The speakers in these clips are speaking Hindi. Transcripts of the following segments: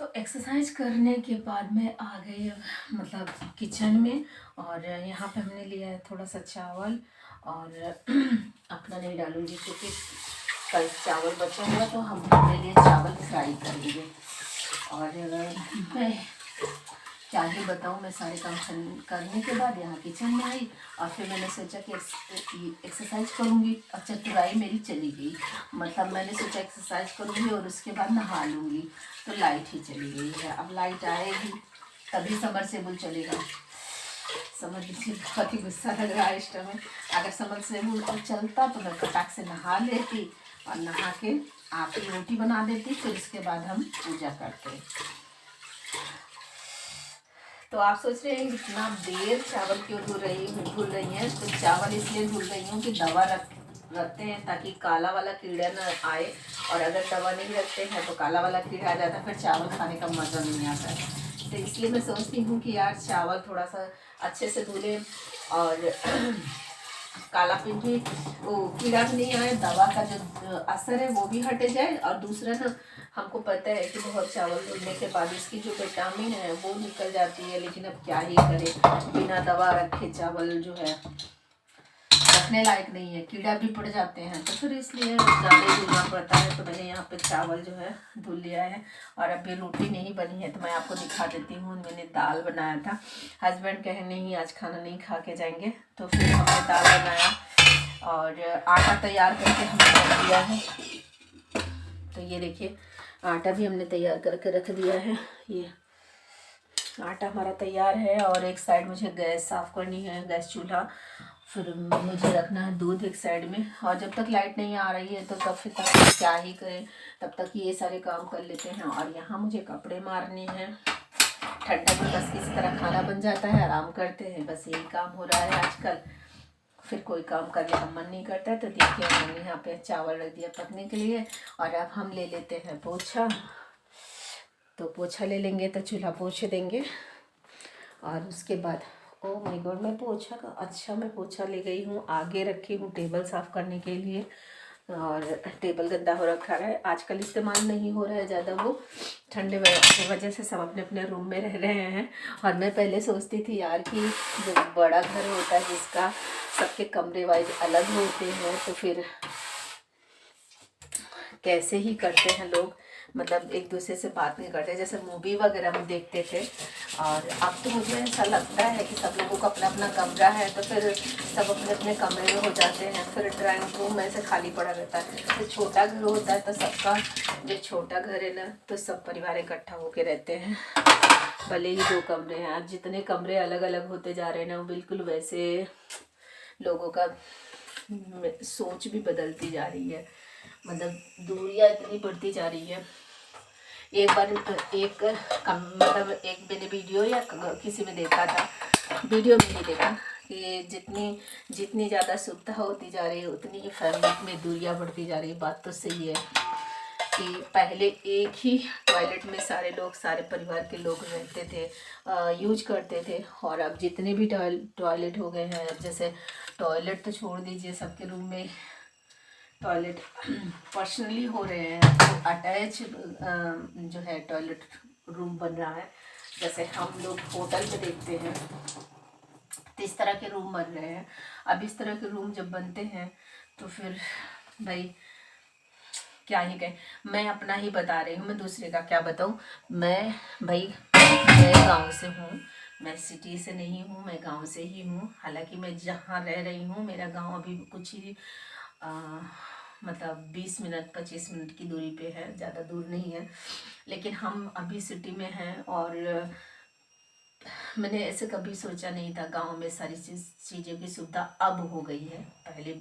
तो एक्सरसाइज करने के बाद मैं आ गई मतलब किचन में। और यहाँ पे हमने लिया है थोड़ा सा चावल और अपना नहीं डालूंगी क्योंकि कल चावल बचा हुआ तो हम अपने लिए चावल फ्राई करेंगे। और मैं क्या ही बताऊँ, मैं सारे काम करने के बाद यहाँ किचन में आई और फिर मैंने सोचा कि एक्सरसाइज करूँगी। और चतुराई मेरी चली गई, मतलब मैंने सोचा एक्सरसाइज करूँगी और उसके बाद नहा लूँगी, तो लाइट ही चली गई है। अब लाइट आएगी तभी समरसेबुल चलेगा। समझ लीजिए बहुत ही गुस्सा लग रहा है इस टाइम। अगर समरसेबुल चलता तो मैं फटाक से नहा लेती और नहा के आके रोटी बना देती, फिर उसके बाद हम पूजा करते। तो आप सोच रहे हैं इतना देर चावल क्यों धुल रही हैं। तो चावल इसलिए धुल रही हूँ कि दवा रखते हैं ताकि काला वाला कीड़ा न आए, और अगर दवा नहीं रखते हैं तो काला वाला कीड़ा आ जाता है, फिर चावल खाने का मज़ा नहीं आता है। तो इसलिए मैं सोचती हूँ कि यार चावल थोड़ा सा अच्छे से धुलें और काला भी वो कीड़ा भी नहीं आए, दवा का जो असर है वो भी हट जाए। और दूसरा ना, हमको पता है कि बहुत चावल धुलने के बाद इसकी जो विटामिन है वो निकल जाती है, लेकिन अब क्या ही करें, बिना दवा रखे चावल जो है रखने लायक नहीं है, कीड़ा भी पड़ जाते हैं, तो फिर इसलिए ज़्यादा धुलना पड़ता है। तो मैंने यहाँ पे चावल जो है धुल लिया है। और अभी रोटी नहीं बनी है तो मैं आपको दिखा देती हूँ। मैंने दाल बनाया था, हस्बैंड कहे नहीं आज खाना नहीं खा के जाएंगे, तो फिर हमने दाल बनाया और आटा तैयार करके हमने रख दिया है। तो ये देखिए आटा भी हमने तैयार करके रख दिया है। ये आटा हमारा तैयार है और एक साइड मुझे गैस साफ़ करनी है, गैस चूल्हा। फिर मुझे रखना है दूध एक साइड में, और जब तक लाइट नहीं आ रही है तो तब फिर तक क्या ही करें, तब तक ये सारे काम कर लेते हैं। और यहाँ मुझे कपड़े मारने हैं। ठंडक में बस किसी तरह खाना बन जाता है, आराम करते हैं, बस यही काम हो रहा है आजकल। फिर कोई काम करने का मन नहीं करता है। तो देखिए मैंने यहाँ पे चावल रख दिया पकने के लिए, और अब हम ले लेते हैं पोछा। तो पोछा ले लेंगे तो चूल्हा पोछ देंगे। और उसके बाद ओ माय गॉड, मैं पोछा का अच्छा मैं पोछा ले गई हूँ, आगे रखी हूँ टेबल साफ़ करने के लिए। और टेबल गंदा हो रखा है, आजकल इस्तेमाल नहीं हो रहा है ज़्यादा, वो ठंडे की वजह से सब अपने अपने रूम में रह रहे हैं। और मैं पहले सोचती थी यार कि जो बड़ा घर होता है जिसका सबके कमरे वाइज अलग होते हैं, तो फिर कैसे ही करते हैं लोग, मतलब एक दूसरे से बात नहीं करते, जैसे मूवी वगैरह हम देखते थे। और अब तो मुझे ऐसा लगता है कि सब लोगों का अपना अपना कमरा है, तो फिर सब अपने अपने कमरे में हो जाते हैं। फिर ड्राइंग रूम में से खाली पड़ा रहता है। तो छोटा घर होता है तो सबका जो छोटा घर है ना, तो सब परिवार इकट्ठा होके रहते हैं, भले ही 2 कमरे हैं। आज जितने कमरे अलग अलग होते जा रहे हैं ना, वो बिल्कुल वैसे लोगों का सोच भी बदलती जा रही है, मतलब दूरियां इतनी बढ़ती जा रही है। एक बार मतलब एक मैंने वीडियो या किसी में देखा था, वीडियो में ही देखा कि जितनी ज़्यादा सुविधा होती जा रही है उतनी ही फैमिली में दूरियां बढ़ती जा रही है। बात तो सही है कि पहले एक ही टॉयलेट में सारे लोग, सारे परिवार के लोग रहते थे, यूज करते थे। और अब जितने भी टॉयलेट हो गए हैं, जैसे टॉयलेट तो छोड़ दीजिए, सबके रूम में टॉयलेट पर्सनली हो रहे हैं, तो अटैच जो है टॉयलेट रूम बन रहा है। जैसे हम लोग होटल में देखते हैं तो इस तरह के रूम बन रहे हैं। अब इस तरह के रूम जब बनते हैं तो फिर भाई क्या ही कहें, मैं अपना ही बता रही हूँ, मैं दूसरे का क्या बताऊँ। मैं गांव से हूँ, मैं सिटी से नहीं हूँ, मैं गांव से ही हूँ। हालांकि मैं जहाँ रह रही हूँ मेरा गांव अभी कुछ ही मतलब 20 मिनट 25 मिनट की दूरी पे है, ज़्यादा दूर नहीं है। लेकिन हम अभी सिटी में हैं, और मैंने ऐसे कभी सोचा नहीं था। गांव में सारी चीज़ों की सुविधा अब हो गई है, पहले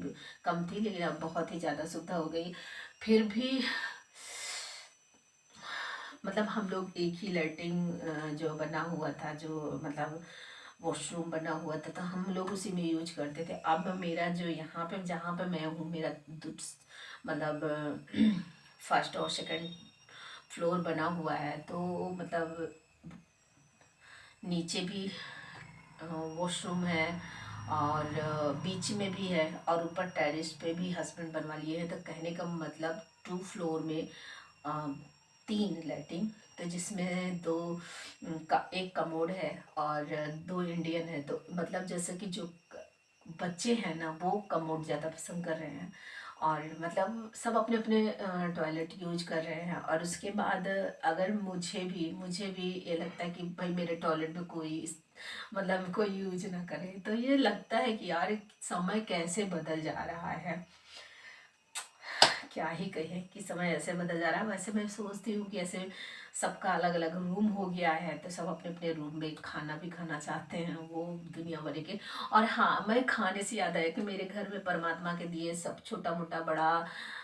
कम थी लेकिन अब बहुत ही ज़्यादा सुविधा हो गई। फिर भी मतलब हम लोग एक ही लैट्रिन जो बना हुआ था, जो मतलब वॉशरूम बना हुआ था, तो हम लोग उसी में यूज करते थे। अब मेरा जो यहाँ पे जहाँ पे मैं हूँ, मेरा मतलब फर्स्ट और सेकंड फ्लोर बना हुआ है, तो मतलब नीचे भी वॉशरूम है और बीच में भी है, और ऊपर टेरेस पे भी हस्बैंड बनवा लिए हैं। तो कहने का मतलब 2 फ्लोर में 3 लैट्रिन तो जिसमें एक कमोड है और 2 इंडियन है। तो मतलब जैसे कि जो बच्चे हैं ना वो कमोड ज़्यादा पसंद कर रहे हैं, और मतलब सब अपने अपने टॉयलेट यूज कर रहे हैं। और उसके बाद अगर मुझे भी ये लगता है कि भाई मेरे टॉयलेट में मतलब कोई यूज ना करे, तो ये लगता है कि यार समय कैसे बदल जा रहा है, क्या ही कहें कि समय ऐसे बदल जा रहा है। वैसे मैं सोचती हूँ कि ऐसे सबका अलग अलग रूम हो गया है, तो सब अपने अपने रूम में खाना भी खाना चाहते हैं, वो दुनिया भर के। और हाँ, मैं खाने से याद आया कि मेरे घर में परमात्मा के दिए सब छोटा मोटा बड़ा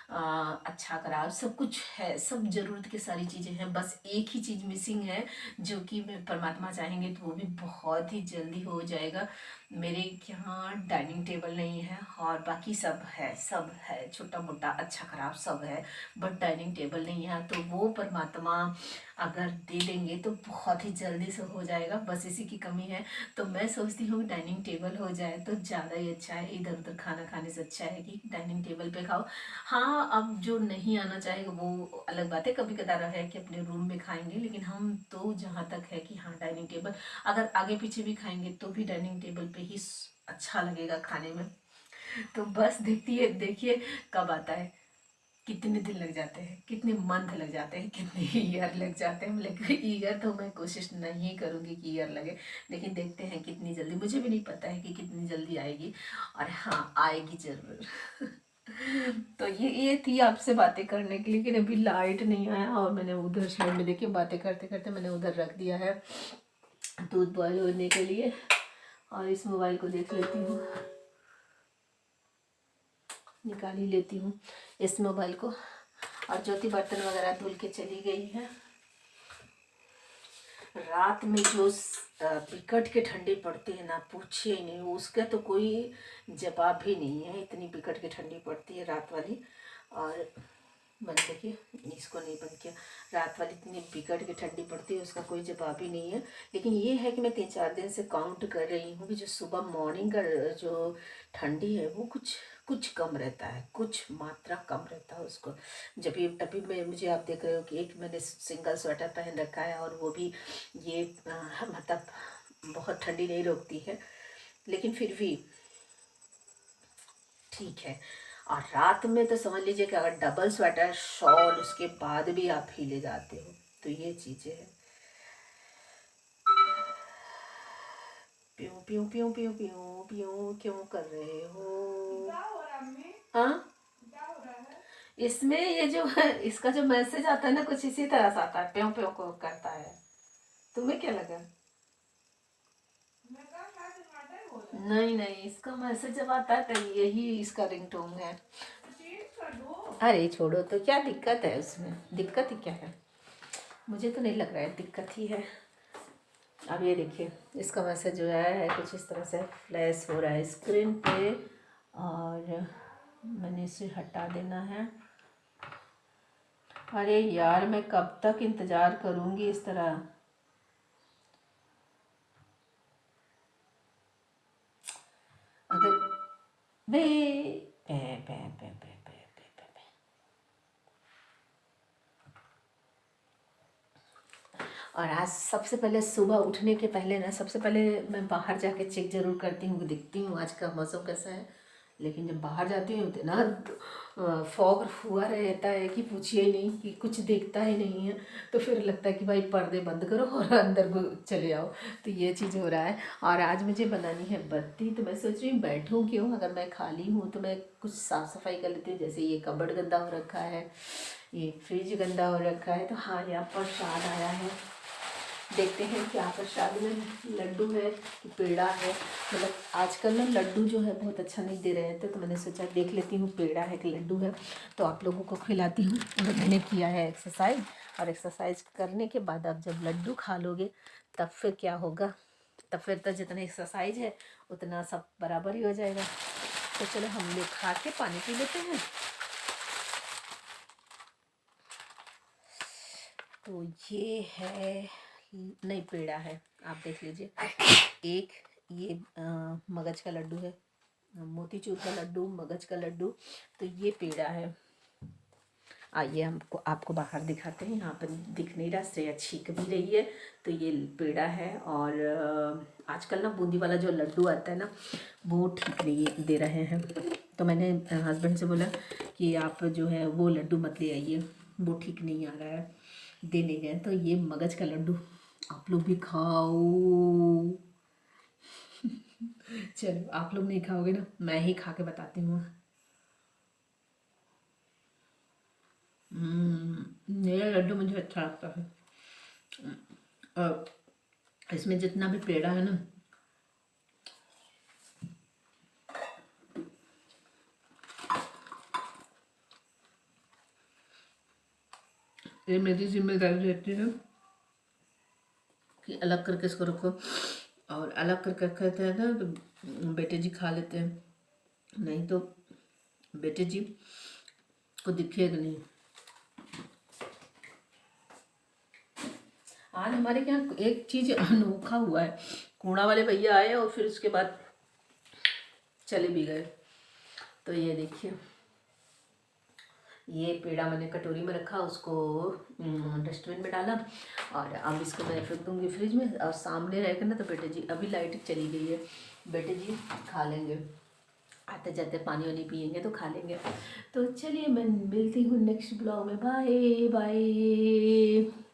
अच्छा खराब सब कुछ है, सब ज़रूरत की सारी चीज़ें हैं। बस एक ही चीज़ मिसिंग है, जो कि मैं परमात्मा चाहेंगे तो वो भी बहुत ही जल्दी हो जाएगा। मेरे यहाँ डाइनिंग टेबल नहीं है, और बाकी सब है छोटा मोटा अच्छा खराब सब है, बट डाइनिंग टेबल नहीं है। तो वो परमात्मा अगर दे देंगे तो बहुत ही जल्दी से हो जाएगा, बस इसी की कमी है। तो मैं सोचती हूँ डाइनिंग टेबल हो जाए तो ज़्यादा ही अच्छा है, इधर उधर खाना खाने से अच्छा है कि डाइनिंग टेबल पे खाओ। हाँ, अब जो नहीं आना चाहेगा वो अलग बात है, कभी कदार है कि अपने रूम में खाएंगे, लेकिन हम तो जहाँ तक है कि हाँ डाइनिंग टेबल, अगर आगे पीछे भी खाएंगे तो भी डाइनिंग टेबल पे ही अच्छा लगेगा खाने में। तो बस देखिए कब आता है, कितने दिन लग जाते हैं, कितने मंथ लग जाते हैं, कितने ईयर लग जाते हैं। लेकिन ईयर तो मैं कोशिश नहीं करूँगी कि ईयर लगे, लेकिन देखते हैं कितनी जल्दी, मुझे भी नहीं पता है कि कितनी जल्दी आएगी, और हाँ आएगी ज़रूर। तो ये थी आपसे बातें करने के लिए, लेकिन अभी लाइट नहीं आया, और मैंने उधर साइड में देखिए बातें करते करते मैंने उधर रख दिया है दूध बॉयल होने के लिए, और इस मोबाइल को देख लेती हूँ, निकाल ही लेती हूँ इस मोबाइल को। और ज्योति बर्तन वगैरह धुल के चली गई है। रात में जो बिकट के ठंडी पड़ती है ना, पूछिए नहीं, उसका तो कोई जवाब भी नहीं है, इतनी बिकट के ठंडी पड़ती है रात वाली। और बंद देखिए, इसको नहीं बंद किया, रात वाली इतनी बिगड़ के ठंडी पड़ती है, उसका कोई जवाब ही नहीं है। लेकिन ये है कि मैं 3-4 दिन से काउंट कर रही हूँ कि जो सुबह मॉर्निंग का जो ठंडी है वो कुछ कुछ कम रहता है, कुछ मात्रा कम रहता है उसको। जब ये अभी मैं मुझे आप देख रहे हो कि एक मैंने सिंगल स्वेटर पहन रखा है, और वो भी ये मतलब बहुत ठंडी नहीं रोकती है, लेकिन फिर भी ठीक है। और रात में तो समझ लीजिए कि अगर डबल स्वेटर शॉल उसके बाद भी आप हिले जाते हो, तो ये चीज़ें हैं। प्यूं प्यूं प्यूं प्यूं प्यूं प्यूं क्यों कर रहे हो? हाँ, इसमें ये जो है इसका जो मैसेज आता है ना, कुछ इसी तरह से आता है, प्यों प्यों को करता है। तुम्हें क्या लगा? नहीं नहीं, इसका मैसेज जब आता है तो यही इसका रिंगटोन है। अरे छोड़ो, तो क्या दिक्कत है उसमें, दिक्कत ही क्या है? मुझे तो नहीं लग रहा है दिक्कत ही है। अब ये देखिए, इसका मैसेज जो है कुछ इस तरह से फ्लैश हो रहा है स्क्रीन पे, और मैंने इसे हटा देना है। अरे यार, मैं कब तक इंतज़ार करूँगी इस तरह? अगर बे बे बे बे बे बे बे बे बे। और आज सबसे पहले सुबह उठने के पहले ना, सबसे पहले मैं बाहर जाके चेक ज़रूर करती हूँ, देखती हूँ आज का मौसम कैसा है। लेकिन जब बाहर जाती हूँ तो ना फॉग हुआ रहता है कि पूछिए ही नहीं, कि कुछ देखता ही नहीं है। तो फिर लगता है कि भाई पर्दे बंद करो और अंदर को चले आओ। तो ये चीज़ हो रहा है। और आज मुझे बनानी है बत्ती, तो मैं सोच रही हूँ बैठूँ क्यों, अगर मैं खाली हूँ तो मैं कुछ साफ़ सफाई कर लेती हूँ। जैसे ये कबर्ड गंदा हो रखा है, ये फ्रिज गंदा हो रखा है, तो हाँ यहाँ प्रसाद आया है, देखते हैं क्या प्रसाद में लड्डू है कि पेड़ा है। मतलब आजकल ना लड्डू जो है बहुत अच्छा नहीं दे रहे थे, तो मैंने सोचा देख लेती हूँ पेड़ा है कि लड्डू है, तो आप लोगों को खिलाती हूँ। और मैंने किया है एक्सरसाइज, और एक्सरसाइज करने के बाद आप जब लड्डू खा लोगे तब फिर क्या होगा, तब फिर तो जितना एक्सरसाइज है उतना सब बराबर ही हो जाएगा। तो चलो हम लोग खा के पानी पी लेते हैं। तो ये है, नहीं पेड़ा है, आप देख लीजिए। एक ये मगज का लड्डू है, मोतीचूर का लड्डू, मगज का लड्डू, तो ये पेड़ा है। आइए हमको आपको बाहर दिखाते हैं। यहाँ पर दिख नहीं रहा, श्रेया छींक भी रही है। तो ये पेड़ा है, और आजकल ना बूंदी वाला जो लड्डू आता है ना, वो ठीक नहीं दे रहे हैं। तो मैंने हस्बैंड से बोला कि आप जो है वो लड्डू मत ले आइए, वो ठीक नहीं आ रहा है, दे नहीं रहे हैं। तो ये मगज का लड्डू आप लोग भी खाओ। चलो, आप लोग नहीं खाओगे ना, मैं ही खा के बताती हूँ। ये लड्डू मुझे अच्छा लगता है। और इसमें जितना भी पेड़ा है ना, ये मेरी जिम्मेदारी रहती है कि अलग करके इसको रखो। और अलग करके रखते हैं ना तो बेटे जी खा लेते हैं, नहीं तो बेटे जी को दिखेगा नहीं। आज हमारे यहाँ एक चीज़ अनोखा हुआ है। कूड़ा वाले भैया आए और फिर उसके बाद चले भी गए। तो ये देखिए, ये पेड़ा मैंने कटोरी में रखा, उसको डस्टबिन में डाला, और अब इसको मैं रख दूँगी फ्रिज में। और सामने रहेगा ना तो बेटे जी, अभी लाइट चली गई है, बेटे जी खा लेंगे, आते जाते पानी वानी पियेंगे तो खा लेंगे। तो चलिए, मैं मिलती हूँ नेक्स्ट ब्लॉग में। Bye bye.